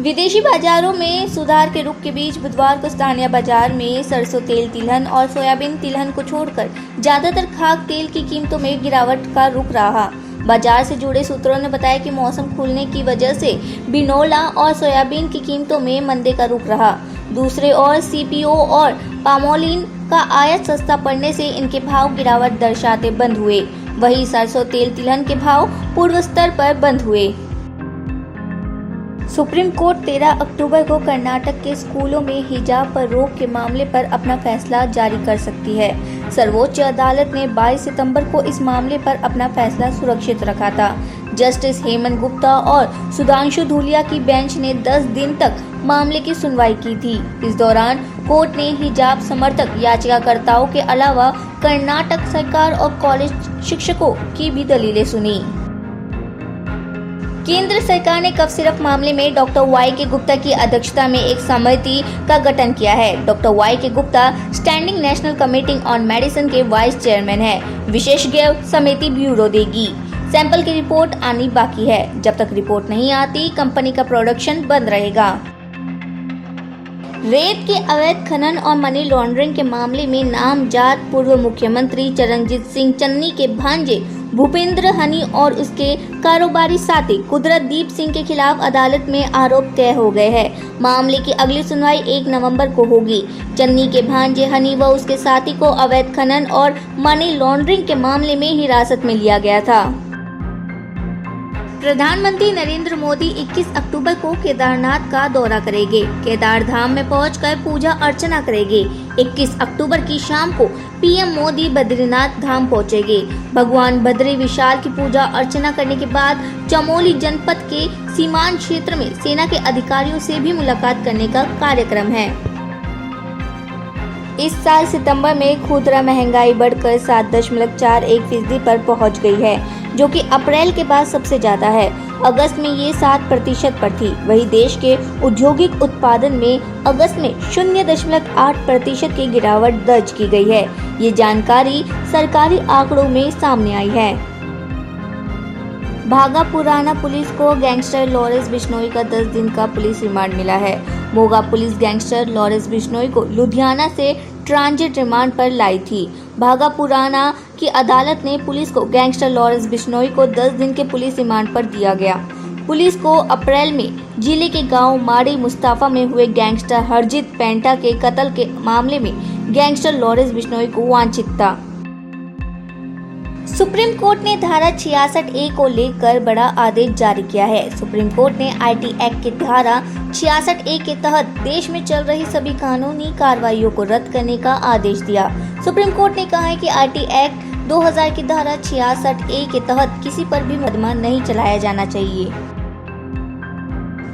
विदेशी बाजारों में सुधार के रुख के बीच बुधवार को स्थानीय बाजार में सरसों तेल तिलहन और सोयाबीन तिलहन को छोड़कर ज्यादातर खाद्य तेल की कीमतों में गिरावट का रुख रहा। बाजार से जुड़े सूत्रों ने बताया कि मौसम खुलने की वजह से बिनोला और सोयाबीन की कीमतों में मंदे का रुख रहा। दूसरे ओर सीपीओ और पामोलिन का आयात सस्ता पड़ने से इनके भाव गिरावट दर्शाते बंद हुए। वहीं सरसों तेल तिलहन के भाव पूर्व स्तर पर बंद हुए। सुप्रीम कोर्ट 13 अक्टूबर को कर्नाटक के स्कूलों में हिजाब पर रोक के मामले पर अपना फैसला जारी कर सकती है। सर्वोच्च अदालत ने 22 सितंबर को इस मामले पर अपना फैसला सुरक्षित रखा था। जस्टिस हेमंत गुप्ता और सुधांशु धूलिया की बेंच ने 10 दिन तक मामले की सुनवाई की थी। इस दौरान कोर्ट ने हिजाब समर्थक याचिकाकर्ताओं के अलावा कर्नाटक सरकार और कॉलेज शिक्षकों की भी दलीलें सुनी। केंद्र सरकार ने कफ सिरप मामले में डॉक्टर वाई के गुप्ता की अध्यक्षता में एक समिति का गठन किया है। डॉक्टर वाई के Gupta standing national committee on medicine के वाइस चेयरमैन हैं। विशेषज्ञ समिति ब्यूरो देगी। सैंपल की रिपोर्ट आनी बाकी है। जब तक रिपोर्ट नहीं आती, कंपनी का प्रोडक्शन बंद रहेगा। रेत के अवैध खनन और मनी लॉन्ड्रिंग के मामले में नामजद पूर्व मुख्यमंत्री चरणजीत सिंह चन्नी के भांजे भूपेंद्र हनी और उसके कारोबारी साथी कुदरतदीप सिंह के खिलाफ अदालत में आरोप तय हो गए हैं। मामले की अगली सुनवाई 1 नवंबर को होगी। चन्नी के भांजे हनी व उसके साथी को अवैध खनन और मनी लॉन्ड्रिंग के मामले में हिरासत में लिया गया था। प्रधानमंत्री नरेंद्र मोदी 21 अक्टूबर को केदारनाथ का दौरा करेंगे। केदार धाम में पहुंचकर पूजा अर्चना करेंगे। 21 अक्टूबर की शाम को पीएम मोदी बद्रीनाथ धाम पहुंचेंगे। भगवान बद्री विशाल की पूजा अर्चना करने के बाद चमोली जनपद के सीमांत क्षेत्र में सेना के अधिकारियों से भी मुलाकात करने का कार्यक्रम है। इस साल सितंबर में खुदरा महंगाई बढ़कर 7.41% पर पहुंच गई है, जो कि अप्रैल के बाद सबसे ज्यादा है। अगस्त में ये 7% पर थी। वहीं देश के औद्योगिक उत्पादन में अगस्त में 0.8% की गिरावट दर्ज की गई है। ये जानकारी सरकारी आंकड़ों में सामने आई है। भागा पुराना पुलिस को गैंगस्टर लॉरेंस बिश्नोई का 10 दिन का पुलिस रिमांड मिला है। Moga police gangster Lawrence Bishnoi को लुधियाना से ट्रांजिट रिमांड पर लाई थी। भागा पुराना की अदालत ने पुलिस को गैंगस्टर लॉरेंस बिश्नोई को 10 दिन के पुलिस रिमांड पर दिया गया। पुलिस को अप्रैल में जिले के गांव माड़ी मुस्ताफा में हुए गैंगस्टर हरजीत पेंटा के कत्ल के मामले में गैंगस्टर लॉरेंस बिश्नोई को वांछित था। सुप्रीम कोर्ट ने धारा 66A को लेकर बड़ा आदेश जारी किया है। सुप्रीम कोर्ट ने IT एक्ट की धारा 66A के तहत देश में चल रही सभी कानूनी कार्रवाइयों को रद्द करने का आदेश दिया। सुप्रीम कोर्ट ने कहा है कि IT एक्ट 2000 की धारा 66A के तहत किसी पर भी मुकदमा नहीं चलाया जाना चाहिए।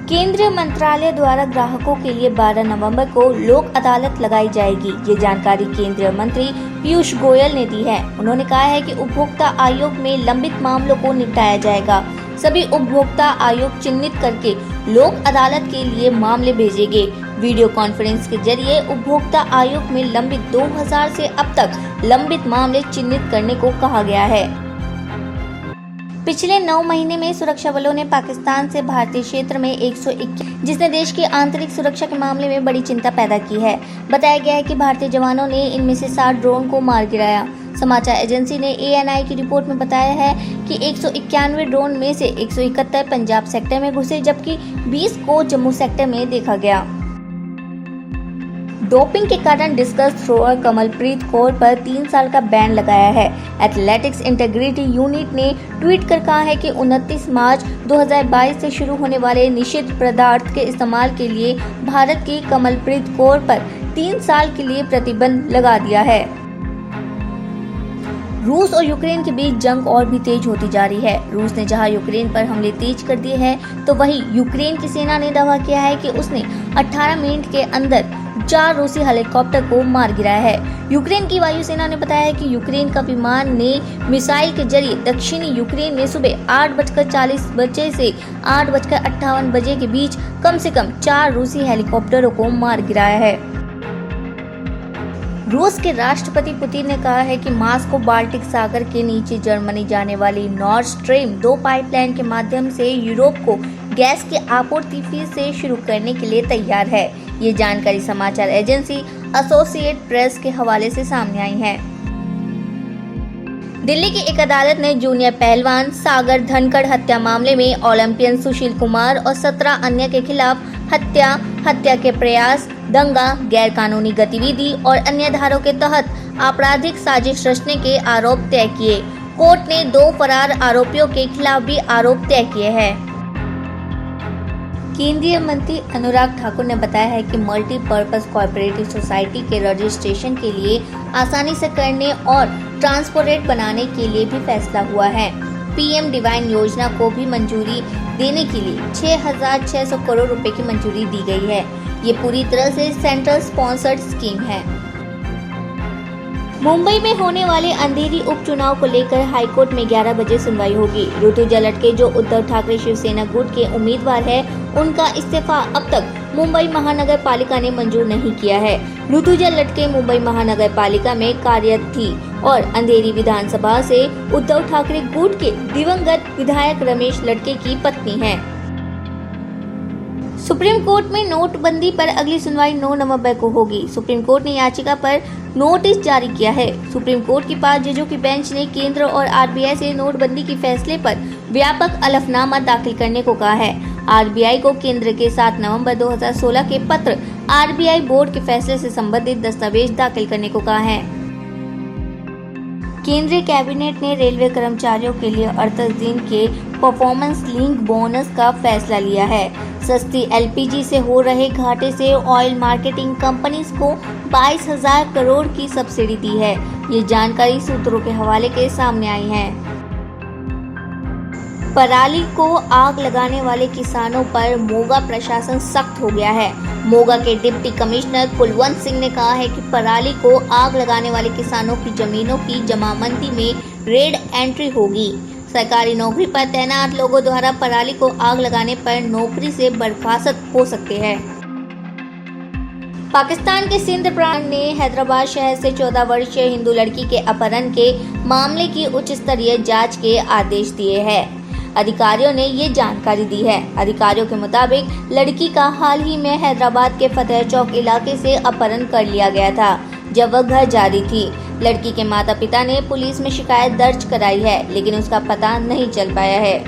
केंद्रीय मंत्रालय द्वारा ग्राहकों के लिए 12 नवंबर को लोक अदालत लगाई जाएगी। ये जानकारी केंद्रीय मंत्री पीयूष गोयल ने दी है। उन्होंने कहा है कि उपभोक्ता आयोग में लंबित मामलों को निपटाया जाएगा। सभी उपभोक्ता आयोग चिन्हित करके लोक अदालत के लिए मामले भेजेंगे। वीडियो कॉन्फ्रेंस के जरिए उपभोक्ता आयोग में लंबित 2000 से अब तक लंबित मामले चिन्हित करने को कहा गया है। पिछले 9 महीने में सुरक्षा बलों ने पाकिस्तान से भारतीय क्षेत्र में 121, जिसने देश की आंतरिक सुरक्षा के मामले में बड़ी चिंता पैदा की है। बताया गया है कि भारतीय जवानों ने इनमें से 60 ड्रोन को मार गिराया। समाचार एजेंसी ने ANI की रिपोर्ट में बताया है कि 191 ड्रोन में से 171 पंजाब सेक्टर में घुसे, जबकि 20 को जम्मू सेक्टर में देखा गया। डोपिंग के कारण डिस्कस थ्रोअर कमलप्रीत कौर पर 3 साल का बैन लगाया है। एथलेटिक्स इंटीग्रिटी यूनिट ने ट्वीट कर कहा है कि 29 मार्च 2022 से शुरू होने वाले निषिद्ध पदार्थ के इस्तेमाल के लिए भारत की कमलप्रीत कौर पर 3 साल के लिए प्रतिबंध लगा दिया है। रूस और यूक्रेन के बीच जंग और भी तेज होती जा रही है। रूस ने जहां यूक्रेन पर हमले तेज कर दिए हैं, तो वहीं यूक्रेन की सेना ने दावा किया है कि उसने 18 मिनट के अंदर 4 रूसी हेलीकॉप्टर को मार गिराया है। यूक्रेन की वायुसेना ने बताया है कि यूक्रेन का विमान ने मिसाइल के जरिए दक्षिणी यूक्रेन में सुबह 8:40 से 8:58 के बीच कम से कम 4 रूसी हेलीकॉप्टरों को मार गिराया है। रूस के राष्ट्रपति पुतिन ने कहा है कि मॉस्को बाल्टिक सागर के नीचे जर्मनी जाने वाली नॉर्ड स्ट्रीम 2 पाइपलाइन के माध्यम से यूरोप को गैस की आपूर्ति फिर से शुरू करने के लिए तैयार है। ये जानकारी समाचार एजेंसी एसोसिएटेड प्रेस के हवाले से सामने आई है। दिल्ली की एक अदालत ने जूनियर पहलवान सागर धनखड़ हत्या मामले में ओलंपियन सुशील कुमार और 17 अन्य के खिलाफ हत्या के प्रयास, दंगा, गैर कानूनी गतिविधि और अन्य धाराओं के तहत आपराधिक साजिश रचने के आरोप तय किए। कोर्ट ने 2 फरार आरोपियों के खिलाफ भी आरोप तय किए हैं। केंद्रीय मंत्री अनुराग ठाकुर ने बताया है कि मल्टीपर्पज कोऑपरेटिव सोसाइटी के रजिस्ट्रेशन के लिए आसानी से करने और ट्रांसपेरेंट बनाने के लिए भी फैसला हुआ है। पीएम डिवाइन योजना को भी मंजूरी देने के लिए 6,600 करोड़ रुपए की मंजूरी दी गई है। ये पूरी तरह से सेंट्रल स्पॉन्सर्ड स्कीम है। मुंबई में होने वाले अंधेरी उपचुनाव को लेकर हाईकोर्ट में 11 बजे सुनवाई होगी। ऋतुजा लटके जो उद्धव ठाकरे शिवसेना गुट के उम्मीदवार है, उनका इस्तीफा अब तक मुंबई महानगर पालिका ने मंजूर नहीं किया है। ऋतुजा लटके मुंबई महानगर पालिका में कार्यरत थी और अंधेरी विधानसभा से उद्धव ठाकरे गुट के दिवंगत विधायक रमेश लटके की पत्नी है। सुप्रीम कोर्ट में नोटबंदी पर अगली सुनवाई 9 नवंबर को होगी। सुप्रीम कोर्ट ने याचिका पर नोटिस जारी किया है। सुप्रीम कोर्ट की 5 जजों की बेंच ने केंद्र और आरबीआई से नोटबंदी के फैसले पर व्यापक हलफनामा दाखिल करने को कहा है। आरबीआई को केंद्र के 7 नवंबर 2016 के पत्र आरबीआई बोर्ड के फैसले से संबंधित दस्तावेज दाखिल करने को कहा है। केंद्रीय कैबिनेट ने रेलवे कर्मचारियों के लिए 38 दिन के परफॉर्मेंस लिंक बोनस का फैसला लिया है। सस्ती एलपीजी से हो रहे घाटे से ऑयल मार्केटिंग कंपनीज को 22,000 करोड़ की सब्सिडी दी है। ये जानकारी सूत्रों के हवाले के सामने आई है। पराली को आग लगाने वाले किसानों पर मोगा प्रशासन सख्त हो गया है। मोगा के डिप्टी कमिश्नर कुलवंत सिंह ने कहा है कि पराली को आग लगाने वाले किसानों की जमीनों की जमाबंदी में रेड एंट्री होगी। सरकारी नौकरी पर तैनात लोगों द्वारा पराली को आग लगाने पर नौकरी से बर्खास्त हो सकते हैं। पाकिस्तान के सिंध प्रांत ने हैदराबाद शहर से 14 वर्षीय हिंदू लड़की के अपहरण के मामले की उच्च स्तरीय जांच के आदेश दिए हैं। अधिकारियों ने ये जानकारी दी है। अधिकारियों के मुताबिक लड़की का हाल ही में हैदराबाद के फतेह चौक इलाके से अपहरण कर लिया गया था, जब वह घर जा रही थी। लड़की के माता पिता ने पुलिस में शिकायत दर्ज कराई है, लेकिन उसका पता नहीं चल पाया है।